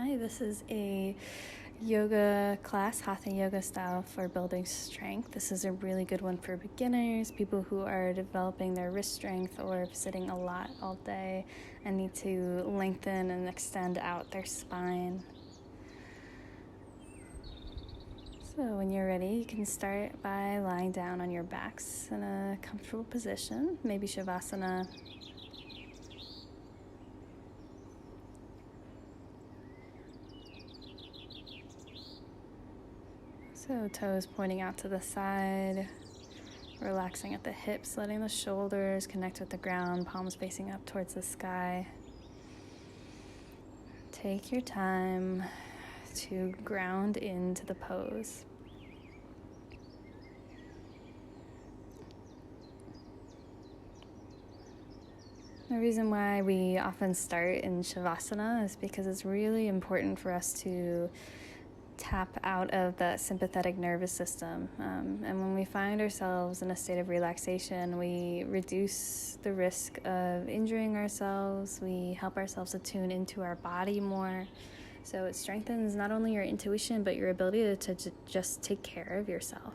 Hi, this is a yoga class, Hatha yoga style for building strength. This is a really good one for beginners, people who are developing their wrist strength or sitting a lot all day and need to lengthen and extend out their spine. So when you're ready, you can start by lying down on your backs in a comfortable position, maybe Shavasana. So toes pointing out to the side, relaxing at the hips, letting the shoulders connect with the ground, palms facing up towards the sky. Take your time to ground into the pose. The reason why we often start in Shavasana is because it's really important for us to tap out of the sympathetic nervous system. And when we find ourselves in a state of relaxation, we reduce the risk of injuring ourselves. We help ourselves to tune into our body more. So it strengthens not only your intuition, but your ability to just take care of yourself.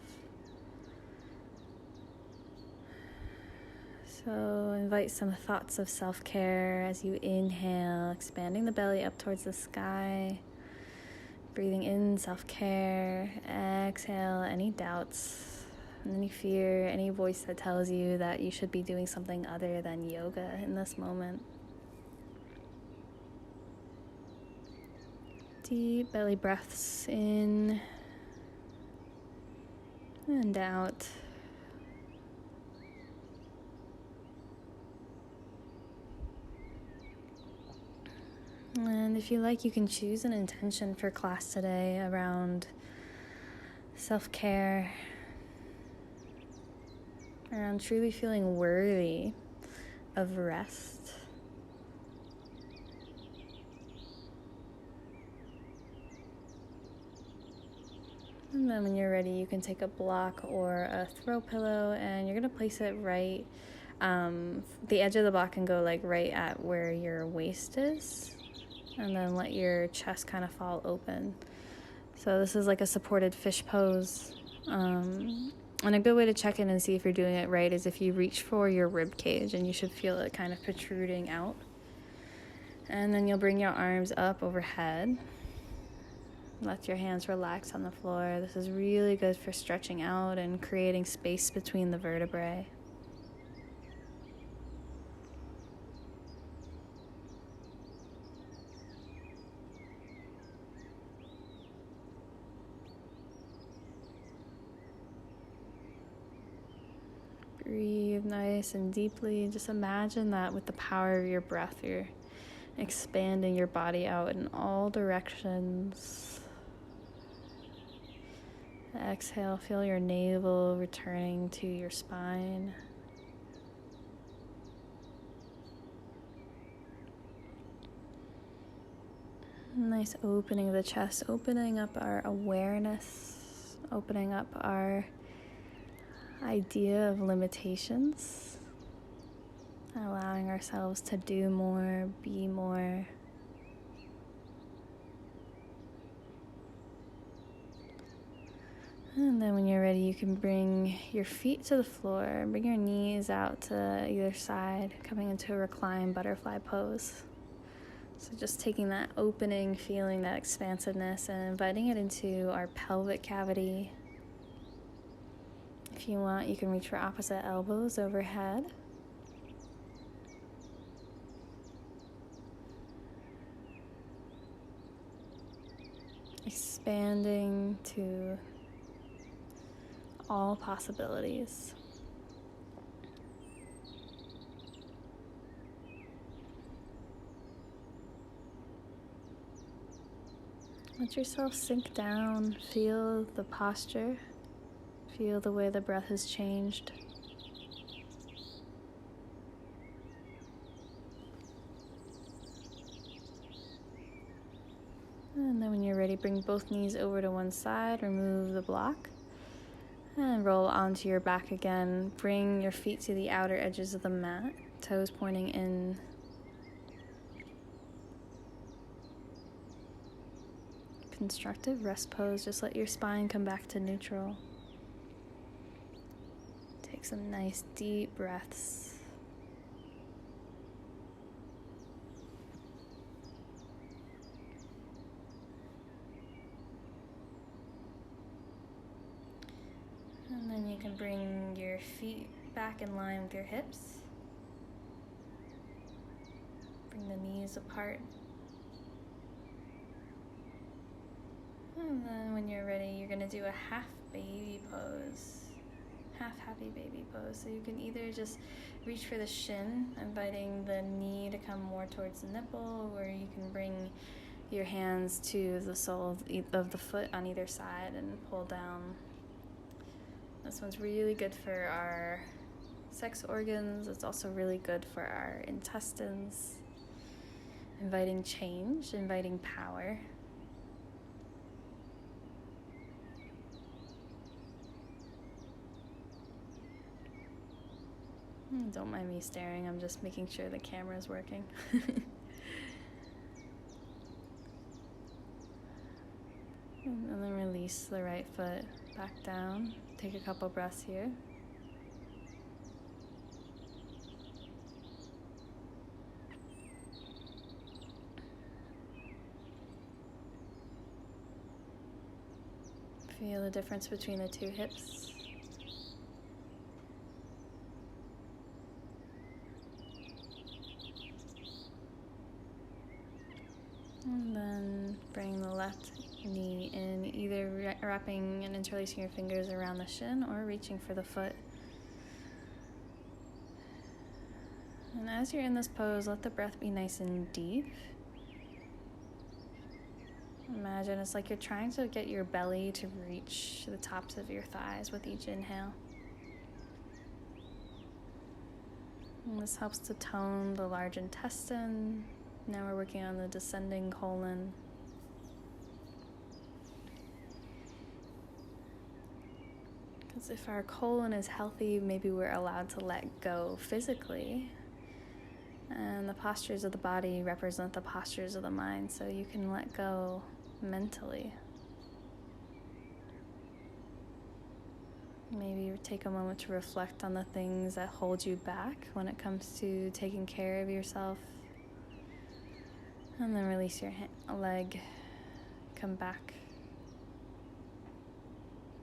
So invite some thoughts of self-care as you inhale, expanding the belly up towards the sky. Breathing in self-care, exhale any doubts, any fear, any voice that tells you that you should be doing something other than yoga in this moment. Deep belly breaths in and out. And if you like, you can choose an intention for class today around self-care, around truly feeling worthy of rest. And then when you're ready, you can take a block or a throw pillow and you're going to place it right, the edge of the block can go like right at where your waist is. And then let your chest kind of fall open. So this is like a supported fish pose. And a good way to check in and see if you're doing it right is if you reach for your rib cage, and you should feel it kind of protruding out. And then you'll bring your arms up overhead. Let your hands relax on the floor. This is really good for stretching out and creating space between the vertebrae. Breathe nice and deeply. Just imagine that with the power of your breath, you're expanding your body out in all directions. Exhale, feel your navel returning to your spine. Nice opening of the chest, opening up our awareness, opening up our idea of limitations, allowing ourselves to do more, be more. And then when you're ready, you can bring your feet to the floor, bring your knees out to either side, coming into a reclined butterfly pose. So just taking that opening, feeling that expansiveness and inviting it into our pelvic cavity. If you want, you can reach for opposite elbows overhead. Expanding to all possibilities. Let yourself sink down, feel the posture. Feel the way the breath has changed. And then when you're ready, bring both knees over to one side, remove the block, and roll onto your back again. Bring your feet to the outer edges of the mat, toes pointing in. constructive rest pose. Just let your spine come back to neutral. Take some nice deep breaths. And then you can bring your feet back in line with your hips. Bring the knees apart. And then when you're ready, you're going to do a half baby pose. Half happy baby pose. So you can either just reach for the shin, inviting the knee to come more towards the nipple, or you can bring your hands to the sole of the foot on either side and pull down. This one's really good for our sex organs. It's also really good for our intestines. Inviting change, inviting power. Don't mind me staring, I'm just making sure the camera's working. And then release the right foot back down. Take a couple breaths here. Feel the difference between the two hips. And then bring the left knee in, either wrapping and interlacing your fingers around the shin or reaching for the foot. And as you're in this pose, let the breath be nice and deep. Imagine it's like you're trying to get your belly to reach the tops of your thighs with each inhale. And this helps to tone the large intestine. Now we're working on the descending colon. Because if our colon is healthy, maybe we're allowed to let go physically. And the postures of the body represent the postures of the mind, so you can let go mentally. Maybe take a moment to reflect on the things that hold you back when it comes to taking care of yourself. And then release your leg. Come back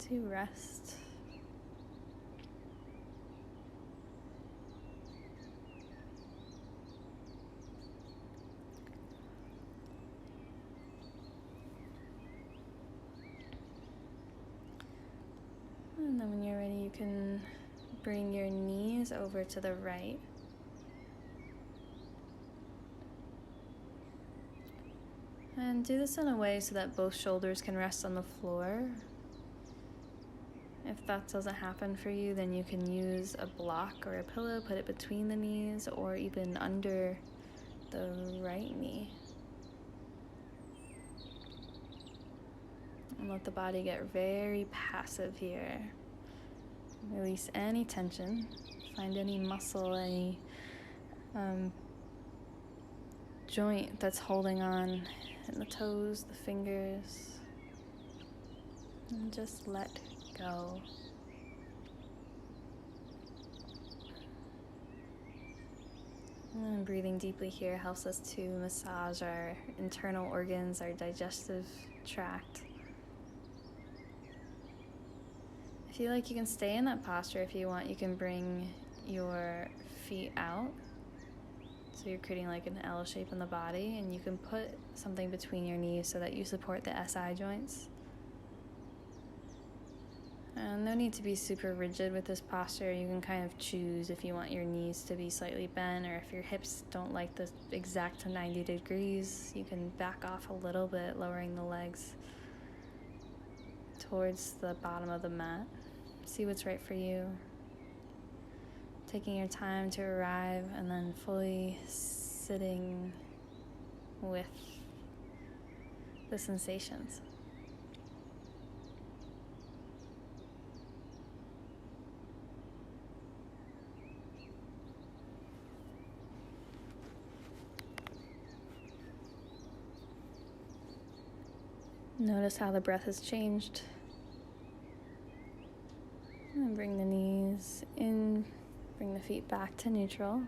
to rest. And then when you're ready, you can bring your knees over to the right. And do this in a way so that both shoulders can rest on the floor. If that doesn't happen for you, then you can use a block or a pillow, put it between the knees or even under the right knee. And let the body get very passive here. Release any tension. Find any muscle, any joint that's holding on in the toes, the fingers. And just let go. And breathing deeply here helps us to massage our internal organs, our digestive tract. If you like, you can stay in that posture. If you want, you can bring your feet out. So you're creating like an L shape in the body, and you can put something between your knees so that you support the SI joints. And no need to be super rigid with this posture. You can kind of choose if you want your knees to be slightly bent, or if your hips don't like the exact 90 degrees, you can back off a little bit, lowering the legs towards the bottom of the mat. See what's right for you. Taking your time to arrive and then fully sitting with the sensations. Notice how the breath has changed. And bring the knees in, bring the feet back to neutral.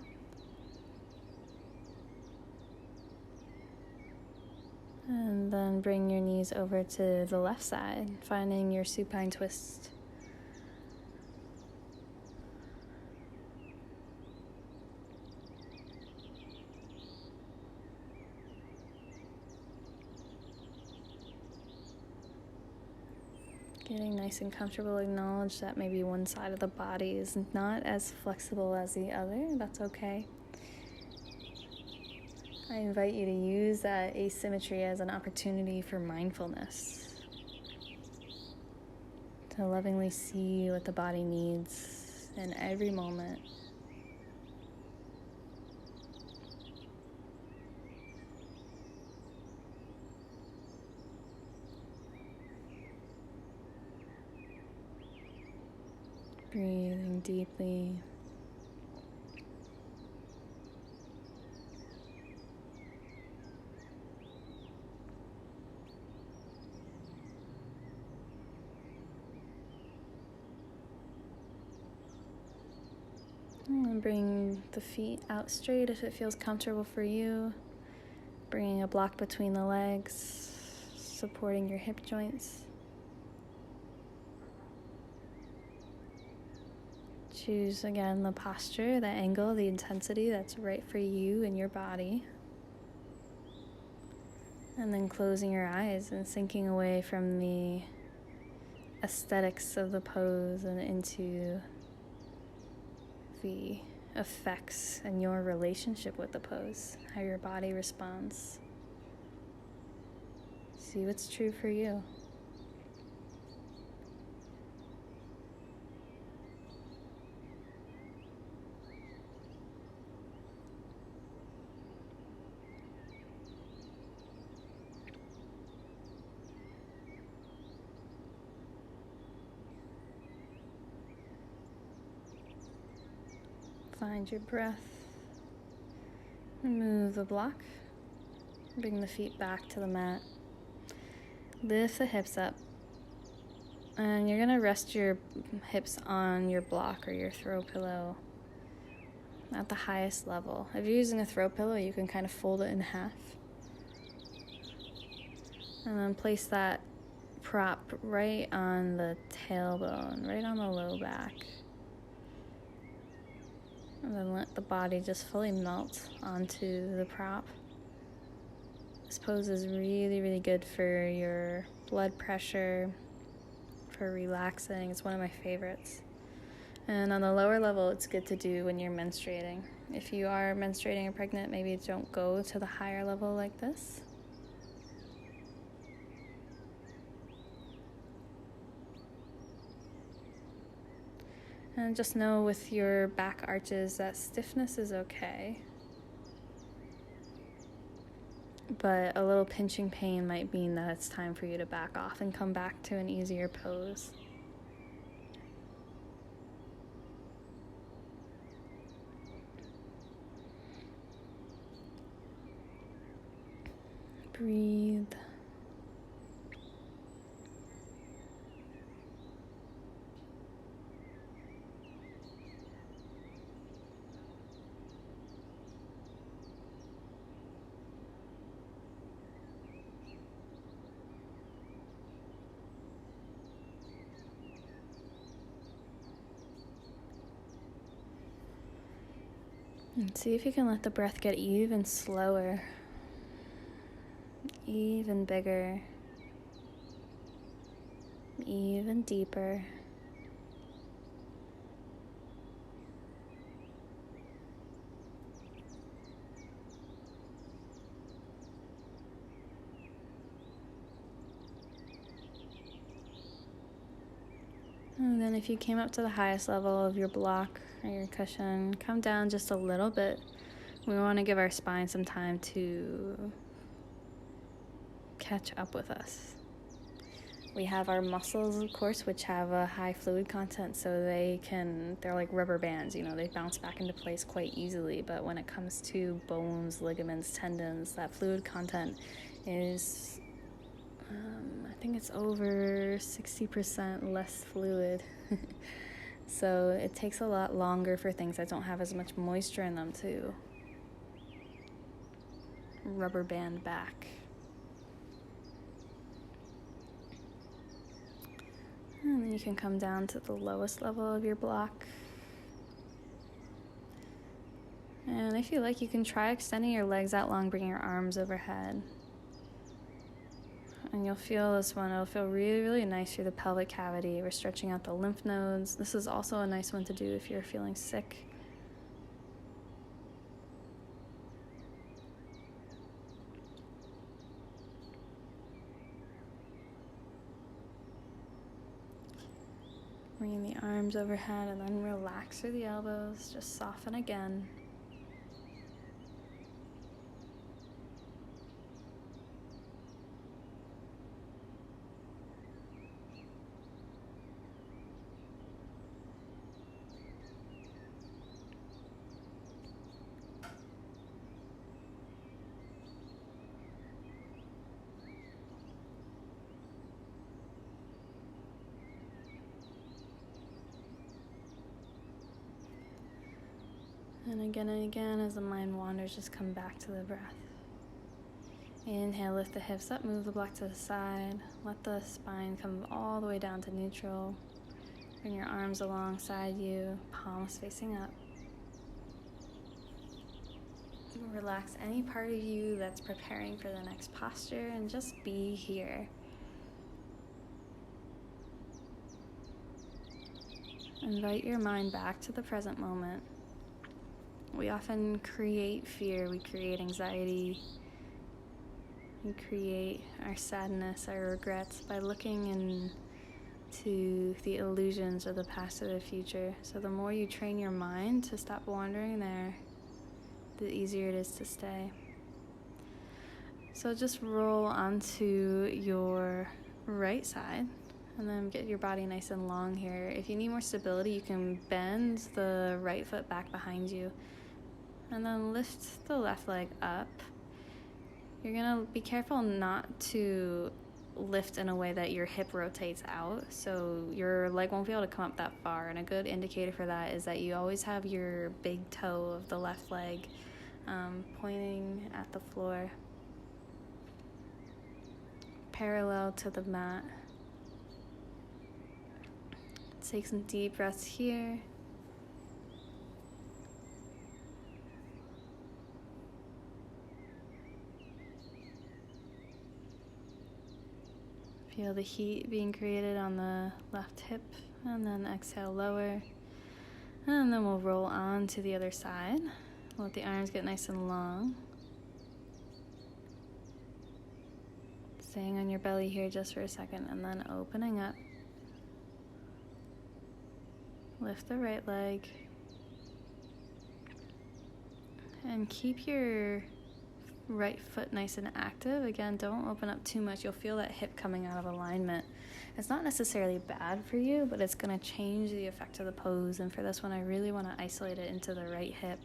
And then bring your knees over to the left side, finding your supine twist. Getting nice and comfortable, acknowledge that maybe one side of the body is not as flexible as the other. That's okay. I invite you to use that asymmetry as an opportunity for mindfulness, to lovingly see what the body needs in every moment. Breathing deeply. And bring the feet out straight if it feels comfortable for you. Bringing a block between the legs, supporting your hip joints. Choose again the posture, the angle, the intensity that's right for you and your body. And then closing your eyes and sinking away from the aesthetics of the pose and into the effects and your relationship with the pose, how your body responds. See what's true for you. Find your breath. Remove the block. Bring the feet back to the mat. Lift the hips up. And you're going to rest your hips on your block or your throw pillow at the highest level. If you're using a throw pillow, you can kind of fold it in half. And then place that prop right on the tailbone, right on the low back. And then let the body just fully melt onto the prop. This pose is really, really good for your blood pressure, for relaxing. It's one of my favorites. And on the lower level, it's good to do when you're menstruating. If you are menstruating or pregnant, maybe don't go to the higher level like this. And just know with your back arches that stiffness is okay. But a little pinching pain might mean that it's time for you to back off and come back to an easier pose. Breathe. And see if you can let the breath get even slower, even bigger, even deeper. And then if you came up to the highest level of your block or your cushion, come down just a little bit. We want to give our spine some time to catch up with us. We have our muscles, of course, which have a high fluid content, so they're like rubber bands, they bounce back into place quite easily. But when it comes to bones, ligaments, tendons, that fluid content is I think it's over 60% less fluid. So it takes a lot longer for things that don't have as much moisture in them to rubber band back. And then you can come down to the lowest level of your block. And if you like, you can try extending your legs out long, bringing your arms overhead. And you'll feel this one, it'll feel really, really nice through the pelvic cavity. We're stretching out the lymph nodes. This is also a nice one to do if you're feeling sick. Bringing the arms overhead and then relax through the elbows. Just soften again. And again, as the mind wanders, just come back to the breath. Inhale, lift the hips up, move the block to the side. Let the spine come all the way down to neutral. Bring your arms alongside you, palms facing up. Relax any part of you that's preparing for the next posture and just be here. Invite your mind back to the present moment. We often create fear, we create anxiety, we create our sadness, our regrets by looking into the illusions of the past or the future. So the more you train your mind to stop wandering there, the easier it is to stay. So just roll onto your right side and then get your body nice and long here. If you need more stability, you can bend the right foot back behind you. And then lift the left leg up. You're gonna be careful not to lift in a way that your hip rotates out, so your leg won't be able to come up that far. And a good indicator for that is that you always have your big toe of the left leg pointing at the floor, parallel to the mat. Take some deep breaths here. Feel the heat being created on the left hip, and then exhale, lower. And then we'll roll on to the other side. Let the arms get nice and long. Staying on your belly here just for a second, and then opening up. Lift the right leg. And keep your right foot nice and active. Again, don't open up too much. You'll feel that hip coming out of alignment. It's not necessarily bad for you, but it's going to change the effect of the pose. And for this one, I really want to isolate it into the right hip.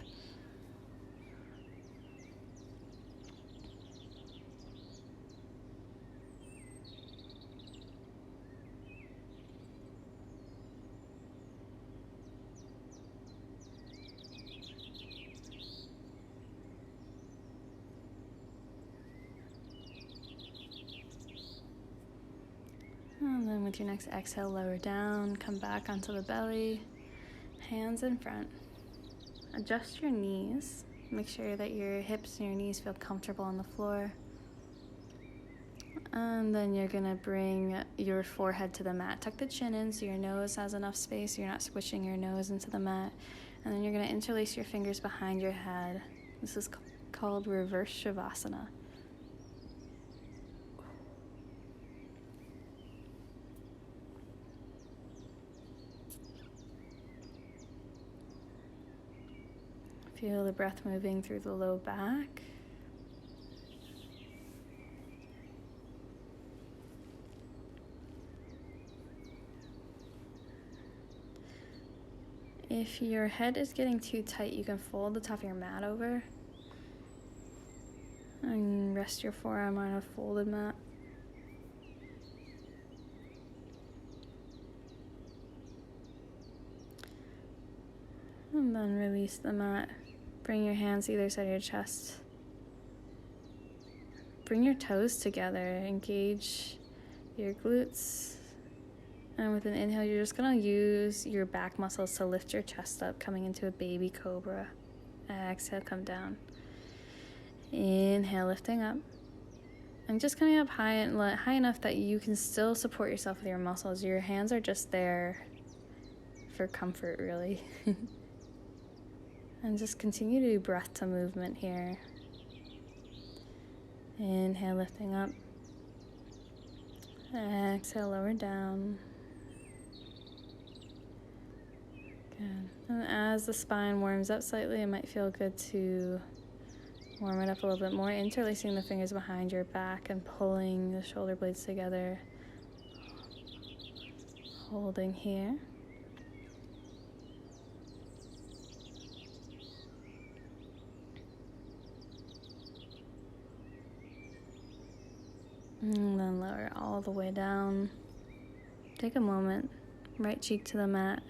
And then with your next exhale, lower down, come back onto the belly, hands in front. Adjust your knees. Make sure that your hips and your knees feel comfortable on the floor. And then you're gonna bring your forehead to the mat. Tuck the chin in so your nose has enough space, so you're not squishing your nose into the mat. And then you're gonna interlace your fingers behind your head. This is called reverse shavasana. Feel the breath moving through the low back. If your head is getting too tight, you can fold the top of your mat over and rest your forearm on a folded mat. And then release the mat. Bring your hands either side of your chest. Bring your toes together. Engage your glutes. And with an inhale, you're just going to use your back muscles to lift your chest up, coming into a baby cobra. Exhale, come down. Inhale, lifting up. And just coming up high enough that you can still support yourself with your muscles. Your hands are just there for comfort, really. And just continue to do breath to movement here. Inhale, lifting up. Exhale, lower down. Good. And as the spine warms up slightly, it might feel good to warm it up a little bit more, interlacing the fingers behind your back and pulling the shoulder blades together. Holding here. And then lower all the way down. Take a moment, right cheek to the mat.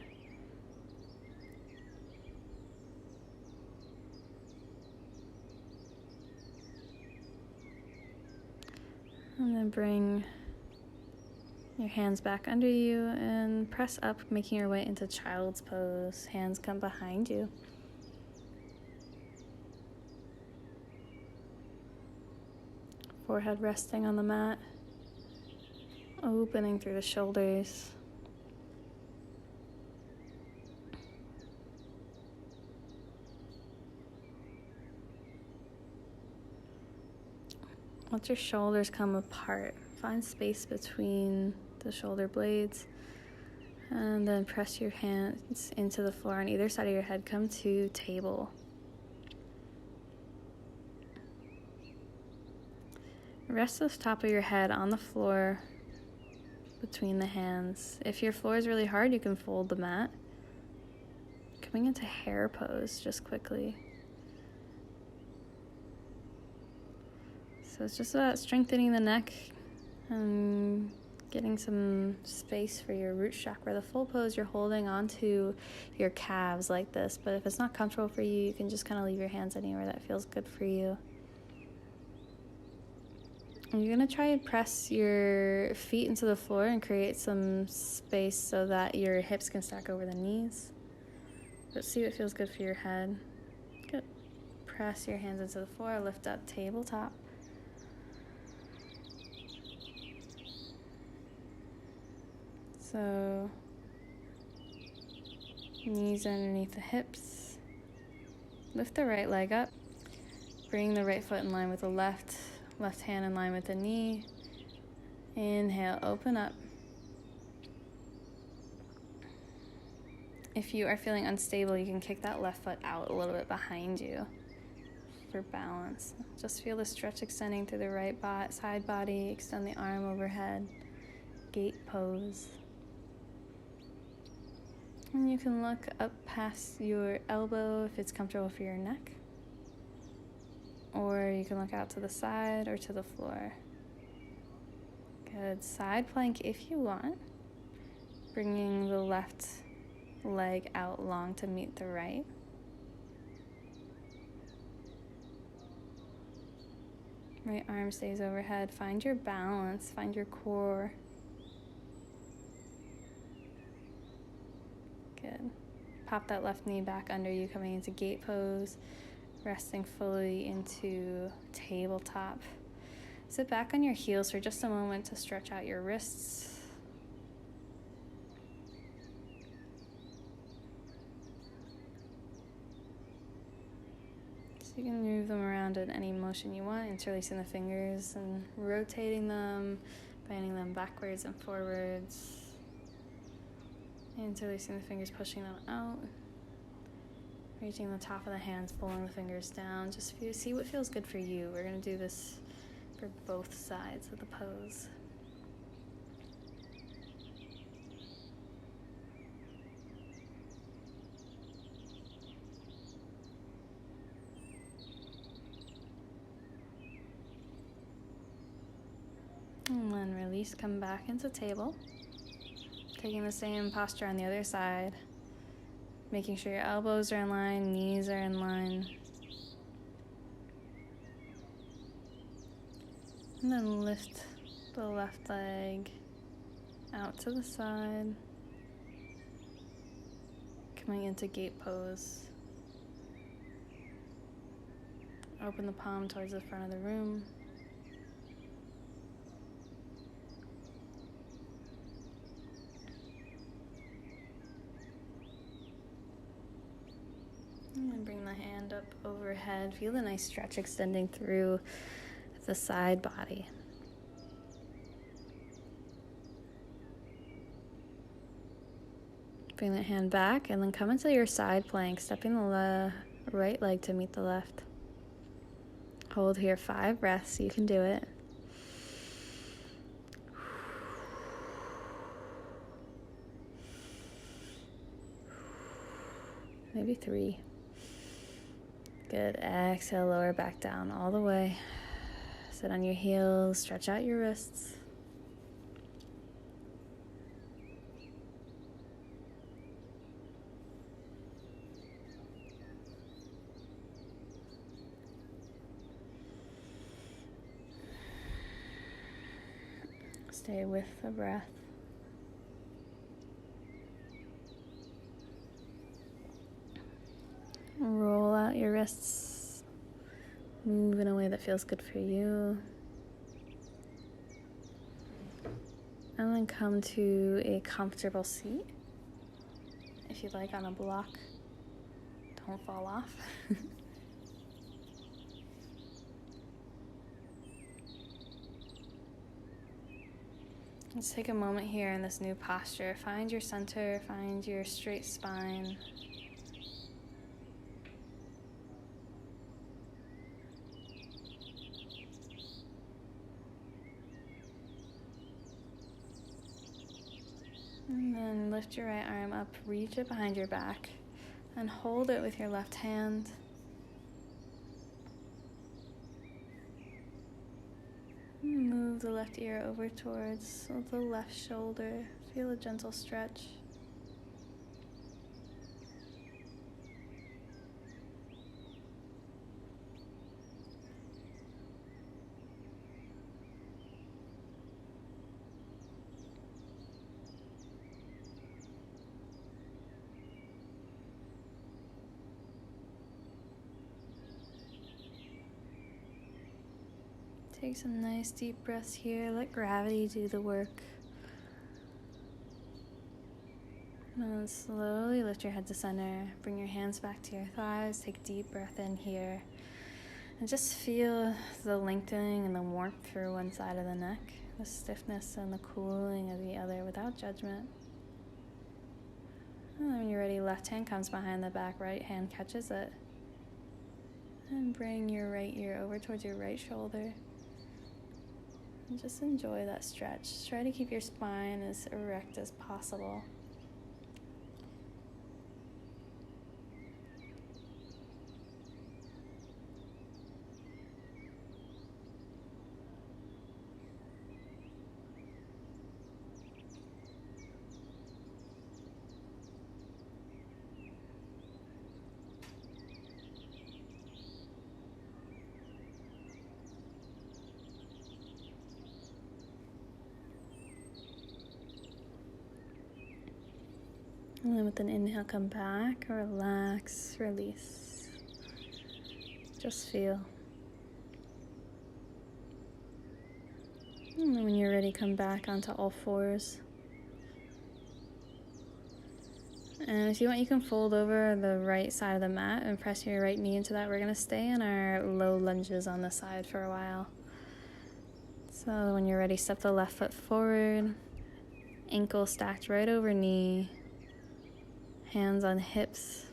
And then bring your hands back under you and press up, making your way into child's pose. Hands come behind you. Forehead resting on the mat, opening through the shoulders. Let your shoulders come apart. Find space between the shoulder blades. And then press your hands into the floor on either side of your head. Come to table. Rest the top of your head on the floor between the hands. If your floor is really hard, you can fold the mat. Coming into hare pose just quickly. So it's just about strengthening the neck and getting some space for your root chakra. The full pose, you're holding onto your calves like this, but if it's not comfortable for you, you can just kind of leave your hands anywhere that feels good for you. And you're going to try and press your feet into the floor and create some space so that your hips can stack over the knees. But see what feels good for your head. Good. Press your hands into the floor, lift up, tabletop. So, knees underneath the hips. Lift the right leg up. Bring the right foot in line with the left hand in line with the knee. Inhale, open up. If you are feeling unstable, you can kick that left foot out a little bit behind you for balance. Just feel the stretch extending through the right side body. Extend the arm overhead. Gate pose. And you can look up past your elbow if it's comfortable for your neck. Or you can look out to the side or to the floor. Good. Side plank if you want. Bringing the left leg out long to meet the right. Right arm stays overhead. Find your balance. Find your core. Good. Pop that left knee back under you, coming into gate pose, resting fully into tabletop. Sit back on your heels for just a moment to stretch out your wrists. So you can move them around in any motion you want, interlacing the fingers and rotating them, bending them backwards and forwards. Interlacing the fingers, pushing them out. Reaching the top of the hands, pulling the fingers down. Just see what feels good for you. We're going to do this for both sides of the pose. And then release, come back into table. Taking the same posture on the other side. Making sure your elbows are in line, knees are in line. And then lift the left leg out to the side. Coming into gate pose. Open the palm towards the front of the room. And bring the hand up overhead. Feel the nice stretch extending through the side body. Bring that hand back and then come into your side plank, stepping the right leg to meet the left. Hold here 5 breaths. You can do it. Maybe 3. Good. Exhale, lower back down all the way. Sit on your heels, stretch out your wrists. Stay with the breath. Roll out your wrists. Move in a way that feels good for you. And then come to a comfortable seat. If you'd like, on a block. Don't fall off. Let's take a moment here in this new posture. Find your center, find your straight spine. And then lift your right arm up, reach it behind your back, and hold it with your left hand. Move the left ear over towards the left shoulder. Feel a gentle stretch. Take some nice deep breaths here. Let gravity do the work. And then slowly lift your head to center. Bring your hands back to your thighs. Take a deep breath in here. And just feel the lengthening and the warmth through one side of the neck. The stiffness and the cooling of the other without judgment. And then when you're ready, left hand comes behind the back. Right hand catches it. And bring your right ear over towards your right shoulder. And just enjoy that stretch. Try to keep your spine as erect as possible. And then with an inhale, come back, relax, release. Just feel. And then when you're ready, come back onto all fours. And if you want, you can fold over the right side of the mat and press your right knee into that. We're going to stay in our low lunges on the side for a while. So when you're ready, step the left foot forward, ankle stacked right over knee. Hands on hips.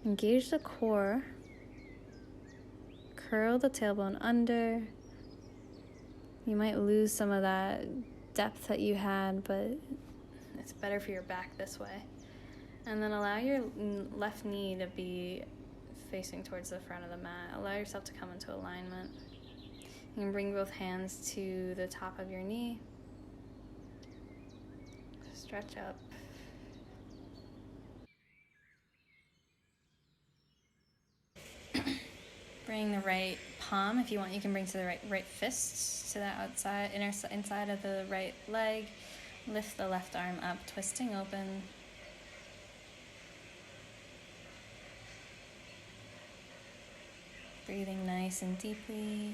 Engage the core. Curl the tailbone under. You might lose some of that depth that you had, but it's better for your back this way. And then allow your left knee to be facing towards the front of the mat. Allow yourself to come into alignment. You can bring both hands to the top of your knee. Stretch up. Bring the right palm, if you want, you can bring to the right fist to the outside, inside of the right leg. Lift the left arm up, twisting open. Breathing nice and deeply.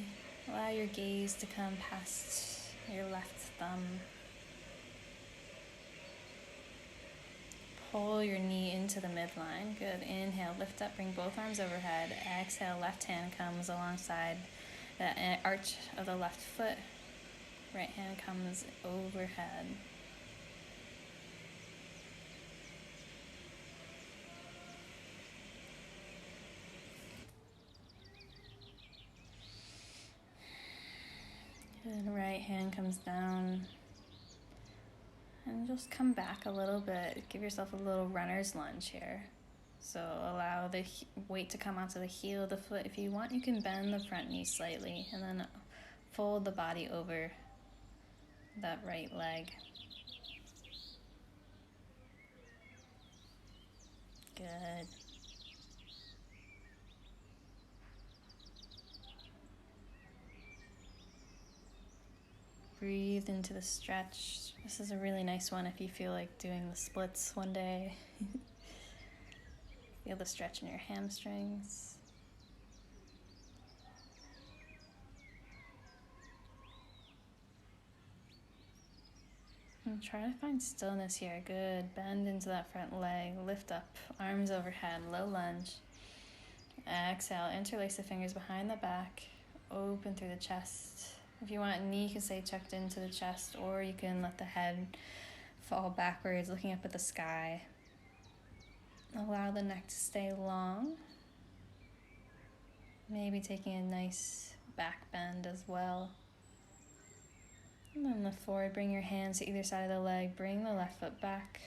Allow your gaze to come past your left thumb. Pull your knee into the midline. Good. Inhale, lift up, bring both arms overhead. Exhale, left hand comes alongside the arch of the left foot. Right hand comes overhead. Good. Right hand comes down. And just come back a little bit. Give yourself a little runner's lunge here. So allow the weight to come onto the heel of the foot. If you want, you can bend the front knee slightly and then fold the body over that right leg. Good. Breathe into the stretch. This is a really nice one if you feel like doing the splits one day. Feel the stretch in your hamstrings. And try to find stillness here. Good. Bend into that front leg. Lift up. Arms overhead. Low lunge. Exhale. Interlace the fingers behind the back. Open through the chest. If you want, knee can stay tucked into the chest, or you can let the head fall backwards, looking up at the sky. Allow the neck to stay long. Maybe taking a nice back bend as well. And then lift forward, bring your hands to either side of the leg, bring the left foot back.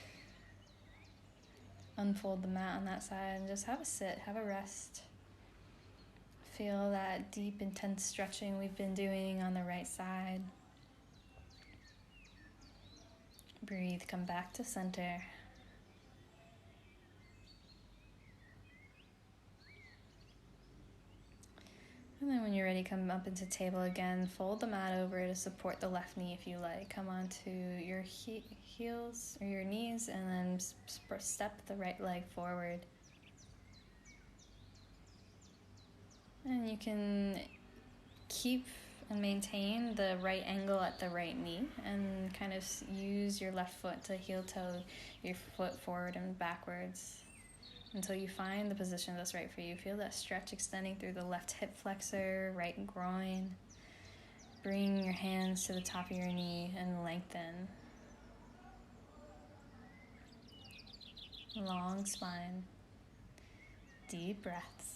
Unfold the mat on that side and just have a sit, have a rest. Feel that deep, intense stretching we've been doing on the right side. Breathe, come back to center. And then when you're ready, come up into table again. Fold the mat over to support the left knee if you like. Come onto your heels or your knees and then step the right leg forward. And you can keep and maintain the right angle at the right knee and kind of use your left foot to heel toe your foot forward and backwards until you find the position that's right for you. Feel that stretch extending through the left hip flexor, right groin. Bring your hands to the top of your knee and lengthen. Long spine. Deep breaths.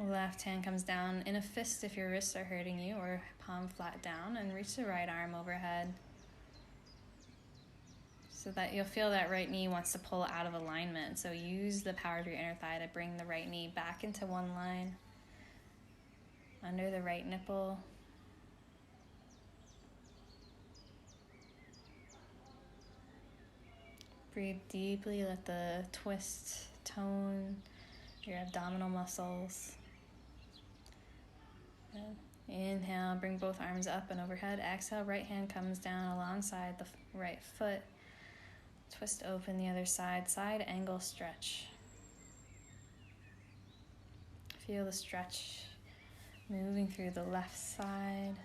Left hand comes down in a fist if your wrists are hurting you, or palm flat down, and reach the right arm overhead so that you'll feel that right knee wants to pull out of alignment. So use the power of your inner thigh to bring the right knee back into one line under the right nipple. Breathe deeply, let the twist tone your abdominal muscles. Good. Inhale, bring both arms up and overhead. Exhale, right hand comes down alongside the right foot. Twist open the other side, side angle stretch. Feel the stretch moving through the left side.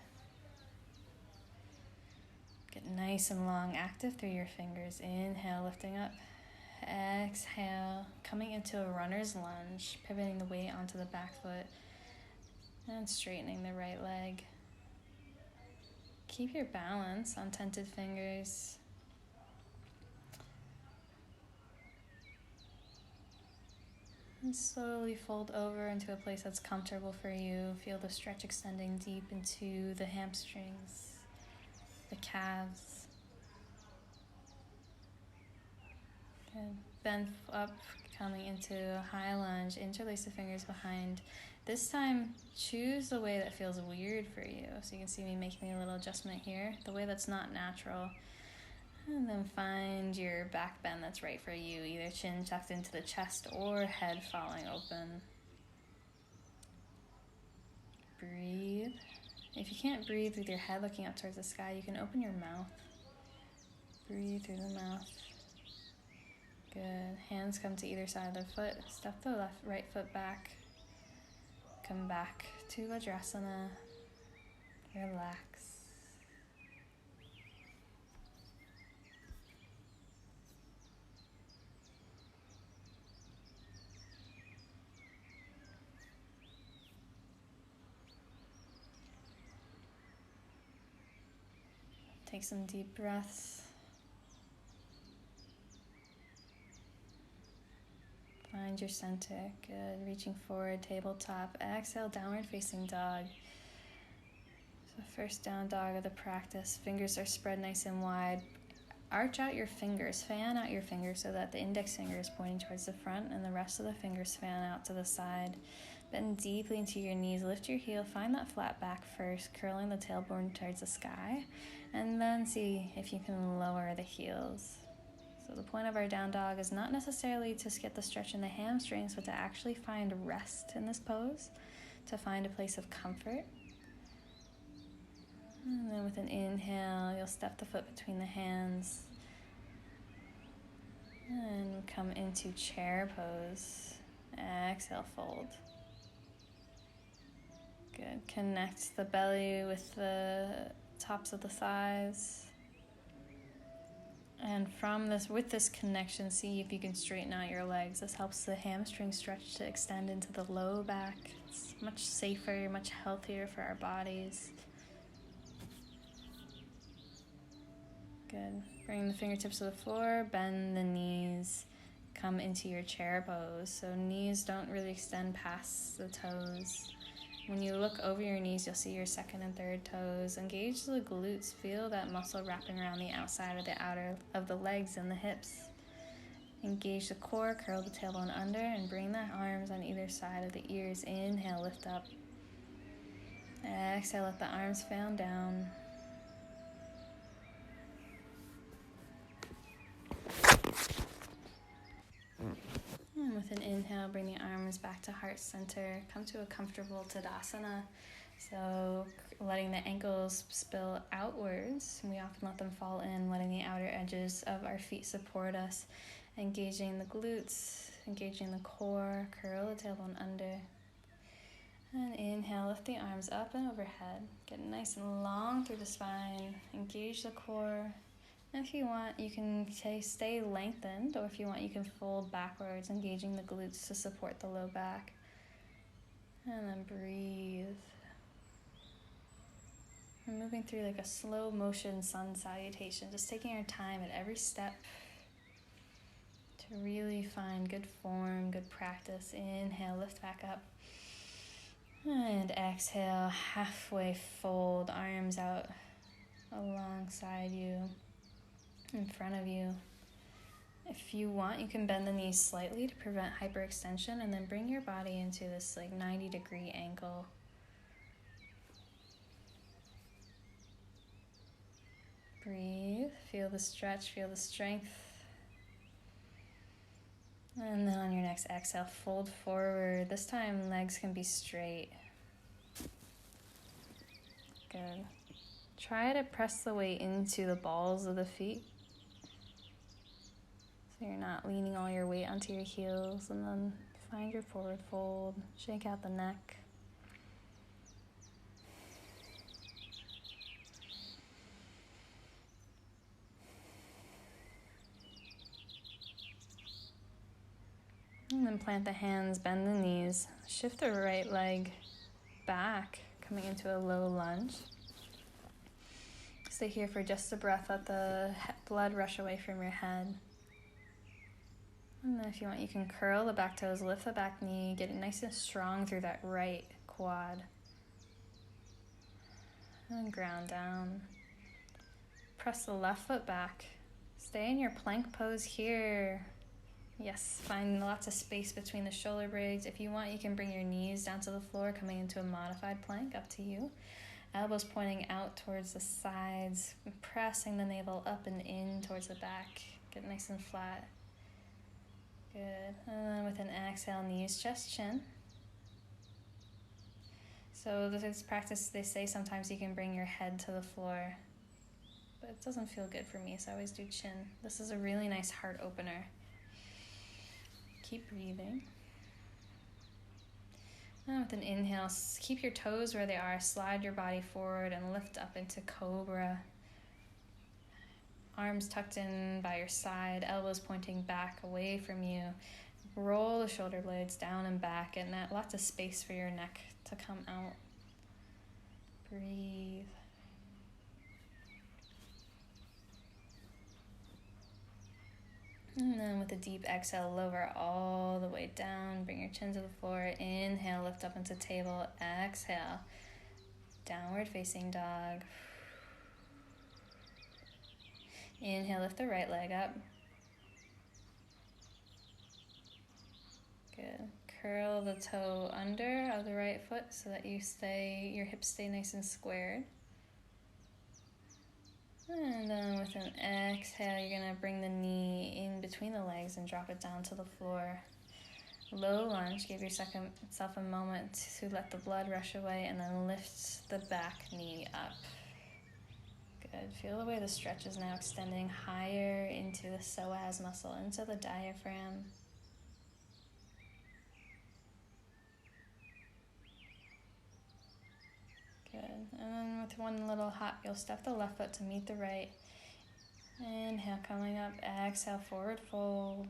Get nice and long, active through your fingers. Inhale, lifting up. Exhale, coming into a runner's lunge, pivoting the weight onto the back foot and straightening the right leg. Keep your balance on tented fingers. And slowly fold over into a place that's comfortable for you. Feel the stretch extending deep into the hamstrings, the calves. Good. Bend up, coming into a high lunge. Interlace the fingers behind This time, choose the way that feels weird for you. So you can see me making a little adjustment here, the way that's not natural. And then find your back bend that's right for you, either chin tucked into the chest or head falling open. Breathe. If you can't breathe with your head looking up towards the sky, you can open your mouth. Breathe through the mouth. Good. Hands come to either side of the foot. Step the right foot back. Come back to Vajrasana. Relax. Take some deep breaths. Find your center. Good. Reaching forward, tabletop. Exhale, downward facing dog. So first down dog of the practice. Fingers are spread nice and wide. Arch out your fingers. Fan out your fingers so that the index finger is pointing towards the front and the rest of the fingers fan out to the side. Bend deeply into your knees. Lift your heel. Find that flat back first, curling the tailbone towards the sky. And then see if you can lower the heels. So the point of our down dog is not necessarily to get the stretch in the hamstrings, but to actually find rest in this pose, to find a place of comfort. And then with an inhale, you'll step the foot between the hands and come into chair pose. Exhale, fold. Good. Connect the belly with the tops of the thighs. And with this connection, see if you can straighten out your legs. This helps the hamstring stretch to extend into the low back. It's much safer, much healthier for our bodies. Good. Bring the fingertips to the floor, bend the knees, come into your chair pose. So knees don't really extend past the toes. When you look over your knees, you'll see your second and third toes. Engage the glutes. Feel that muscle wrapping around the outside of the outer of the legs and the hips. Engage the core, curl the tailbone under, and bring the arms on either side of the ears. Inhale, lift up. Exhale, let the arms fan down. And with an inhale, bring the arms back to heart center. Come to a comfortable Tadasana. So letting the ankles spill outwards. We often let them fall in, letting the outer edges of our feet support us. Engaging the glutes, engaging the core, curl the tailbone under. And inhale, lift the arms up and overhead. Get nice and long through the spine. Engage the core. And if you want, you can stay lengthened, or if you want, you can fold backwards, engaging the glutes to support the low back. And then breathe. We're moving through like a slow motion sun salutation, just taking our time at every step to really find good form, good practice. Inhale, lift back up. And exhale, halfway fold, arms out alongside you, in front of you. If you want, you can bend the knees slightly to prevent hyperextension, and then bring your body into this 90-degree angle. Breathe, feel the stretch, feel the strength. And then on your next exhale, fold forward. This time legs can be straight. Good. Try to press the weight into the balls of the feet, so you're not leaning all your weight onto your heels. And then find your forward fold, shake out the neck. And then plant the hands, bend the knees, shift the right leg back, coming into a low lunge. Stay here for just a breath, let the blood rush away from your head. And then if you want, you can curl the back toes, lift the back knee, get it nice and strong through that right quad. And ground down. Press the left foot back. Stay in your plank pose here. Yes, find lots of space between the shoulder blades. If you want, you can bring your knees down to the floor, coming into a modified plank, up to you. Elbows pointing out towards the sides, pressing the navel up and in towards the back. Get nice and flat. Good. And then with an exhale, knees, chest, chin. So this practice, they say sometimes you can bring your head to the floor, but it doesn't feel good for me, so I always do chin. This is a really nice heart opener. Keep breathing. And with an inhale, keep your toes where they are, slide your body forward and lift up into cobra. Arms tucked in by your side, elbows pointing back away from you. Roll the shoulder blades down and back, and that lots of space for your neck to come out. Breathe. And then with a deep exhale, lower all the way down. Bring your chin to the floor. Inhale, lift up into table. Exhale, downward facing dog. Inhale, lift the right leg up. Good. Curl the toe under of the right foot so that your hips stay nice and squared. And then with an exhale, you're going to bring the knee in between the legs and drop it down to the floor. Low lunge, give yourself a moment to let the blood rush away, and then lift the back knee up. Good. Feel the way the stretch is now extending higher into the psoas muscle, into the diaphragm. Good. And then with one little hop, you'll step the left foot to meet the right. Inhale, coming up. Exhale, forward fold.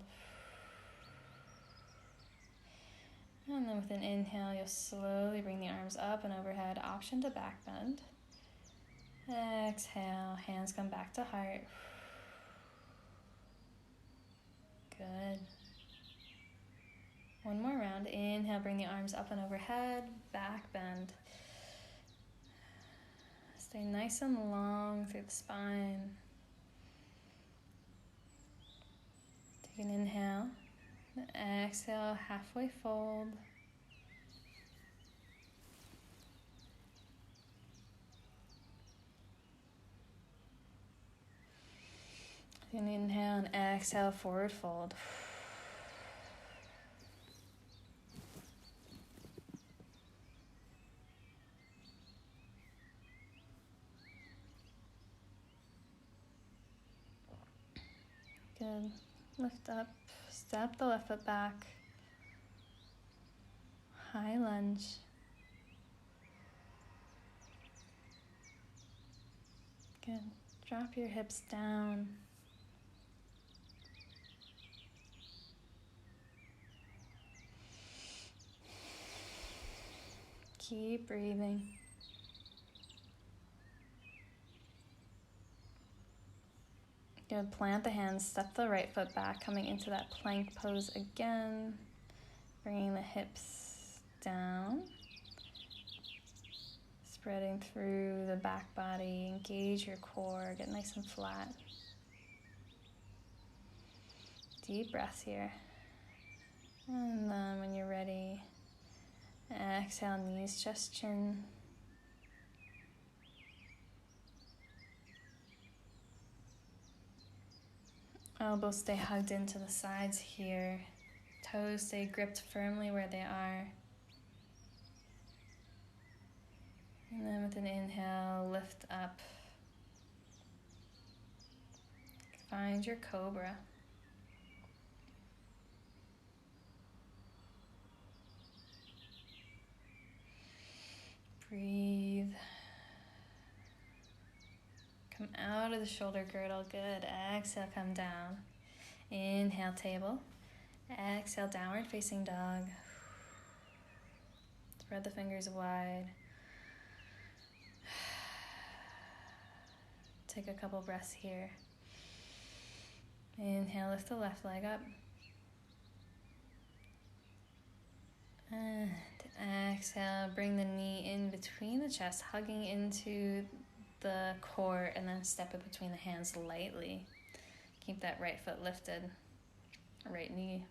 And then with an inhale, you'll slowly bring the arms up and overhead, option to back bend. Exhale, hands come back to heart. Good. One more round. Inhale, bring the arms up and overhead, back bend. Stay nice and long through the spine. Take an inhale. Exhale, halfway fold. Take an inhale and exhale, forward fold. Good. Lift up, step the left foot back. High lunge. Good. Drop your hips down. Keep breathing. Good. Plant the hands, step the right foot back, coming into that plank pose again. Bringing the hips down. Spreading through the back body, engage your core, get nice and flat. Deep breaths here. And then when you're ready, exhale, knees, chest, chin. Elbows stay hugged into the sides here. Toes stay gripped firmly where they are. And then with an inhale, lift up. Find your cobra. Breathe. Come out of the shoulder girdle. Good. Exhale, come down. Inhale, table. Exhale, downward facing dog. Spread the fingers wide. Take a couple breaths here. Inhale, lift the left leg up. And exhale, bring the knee in between the chest, hugging into the core, and then step it between the hands lightly. Keep that right foot lifted. right knee.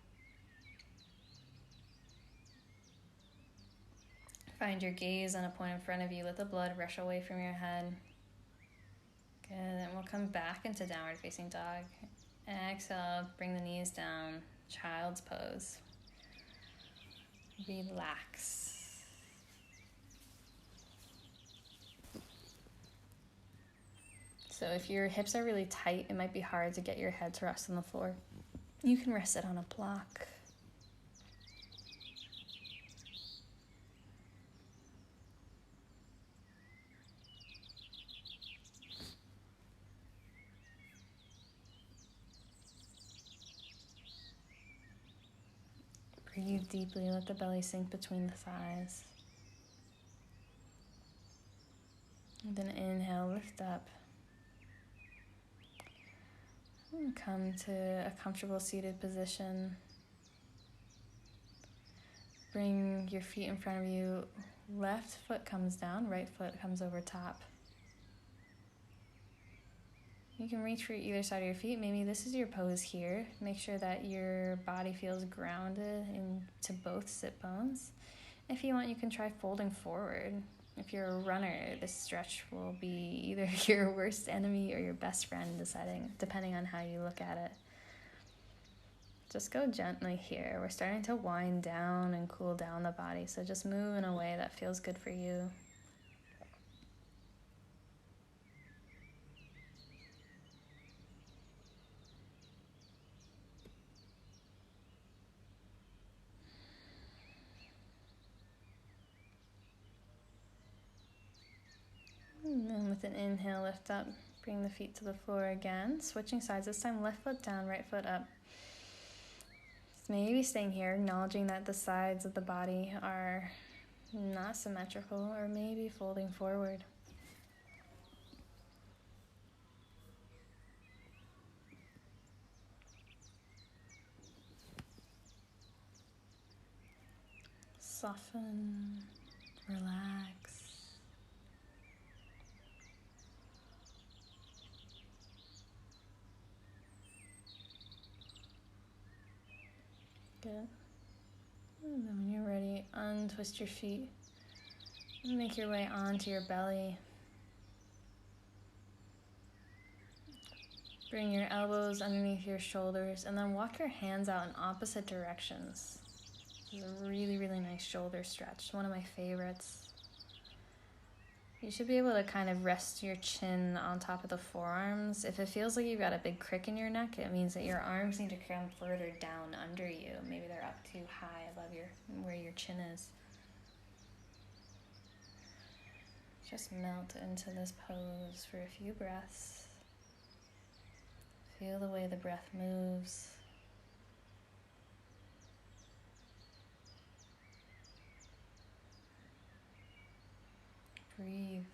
Find your gaze on a point in front of you. Let the blood rush away from your head. Good, and we'll come back into downward facing dog. Exhale, bring the knees down, child's pose. Relax. So if your hips are really tight, it might be hard to get your head to rest on the floor. You can rest it on a block. Breathe deeply, let the belly sink between the thighs. And then inhale, lift up. And come to a comfortable seated position. Bring your feet in front of you. Left foot comes down, right foot comes over top. You can reach for either side of your feet. Maybe this is your pose here. Make sure that your body feels grounded into both sit bones. If you want, you can try folding forward. If you're a runner, this stretch will be either your worst enemy or your best friend, depending on how you look at it. Just go gently here. We're starting to wind down and cool down the body, so just move in a way that feels good for you. And then with an inhale, lift up. Bring the feet to the floor again. Switching sides, this time left foot down, right foot up. So maybe staying here, acknowledging that the sides of the body are not symmetrical, or maybe folding forward. Soften, relax. Good. And then when you're ready, untwist your feet. And make your way onto your belly. Bring your elbows underneath your shoulders and then walk your hands out in opposite directions. This is a really, really nice shoulder stretch. One of my favorites. You should be able to kind of rest your chin on top of the forearms. If it feels like you've got a big crick in your neck, it means that your arms need to come further down under you. Maybe they're up too high above where your chin is. Just melt into this pose for a few breaths. Feel the way the breath moves. Breathe.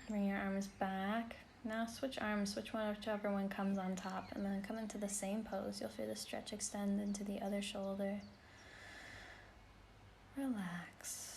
Bring your arms back. Now switch arms, whichever one comes on top, and then come into the same pose. You'll feel the stretch extend into the other shoulder. Relax.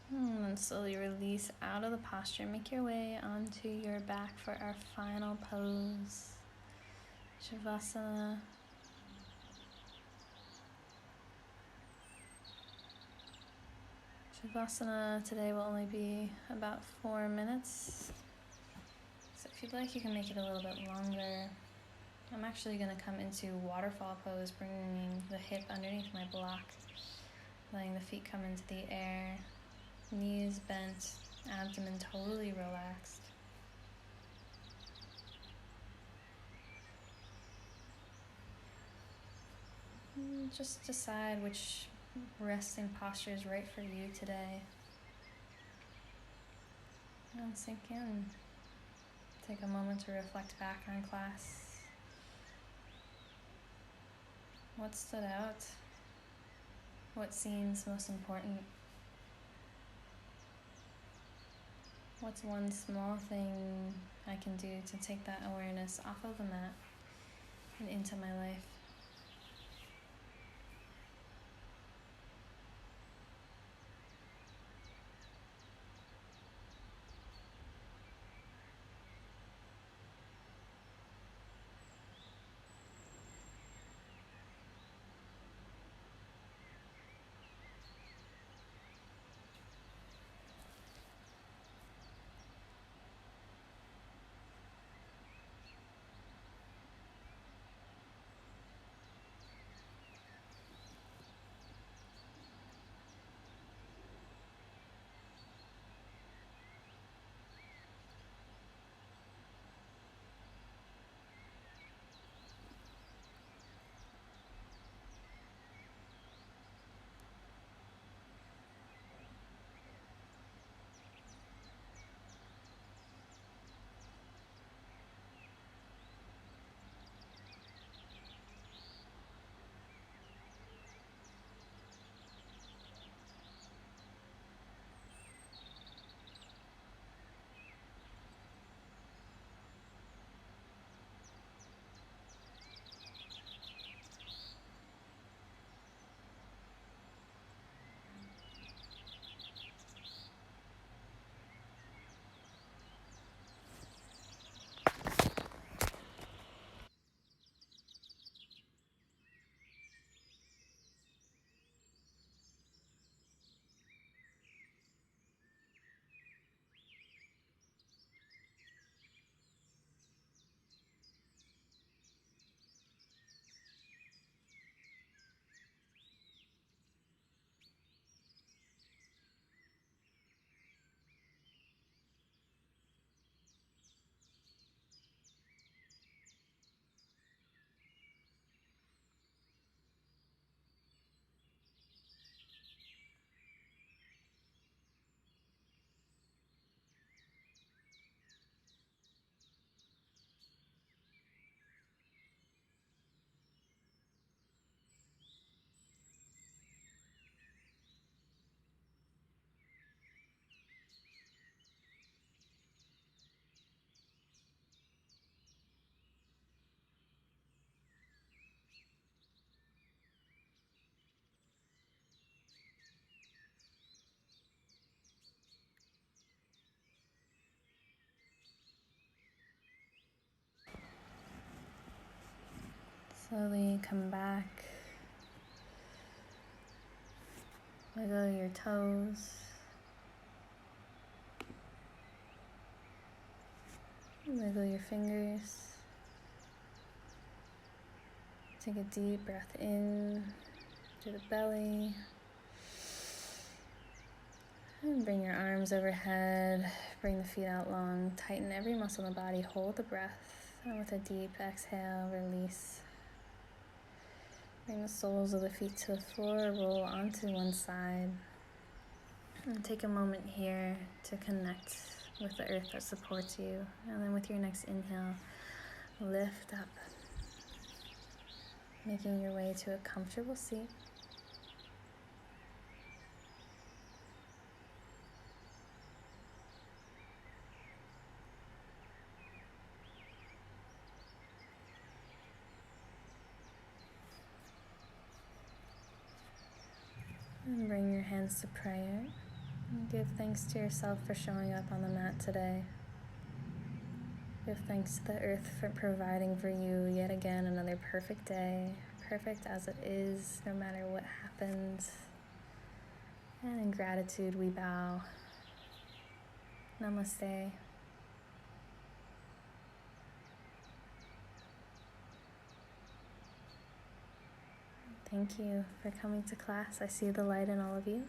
And then slowly release out of the posture. Make your way onto your back for our final pose. Shavasana. Shavasana today will only be about 4 minutes. So if you'd like, you can make it a little bit longer. I'm actually going to come into waterfall pose, bringing the hip underneath my block, letting the feet come into the air. Knees bent, abdomen totally relaxed. And just decide which resting posture is right for you today. And sink in. Take a moment to reflect back on class. What stood out? What seems most important? What's one small thing I can do to take that awareness off of the mat and into my life? Slowly come back. Wiggle your toes. Wiggle your fingers. Take a deep breath in through the belly. And bring your arms overhead. Bring the feet out long. Tighten every muscle in the body. Hold the breath. And with a deep exhale, release. Bring the soles of the feet to the floor. Roll onto one side. And take a moment here to connect with the earth that supports you. And then with your next inhale, lift up. Making your way to a comfortable seat. And bring your hands to prayer. And give thanks to yourself for showing up on the mat today. Give thanks to the earth for providing for you yet again another perfect day. Perfect as it is, no matter what happens. And in gratitude we bow. Namaste. Thank you for coming to class. I see the light in all of you.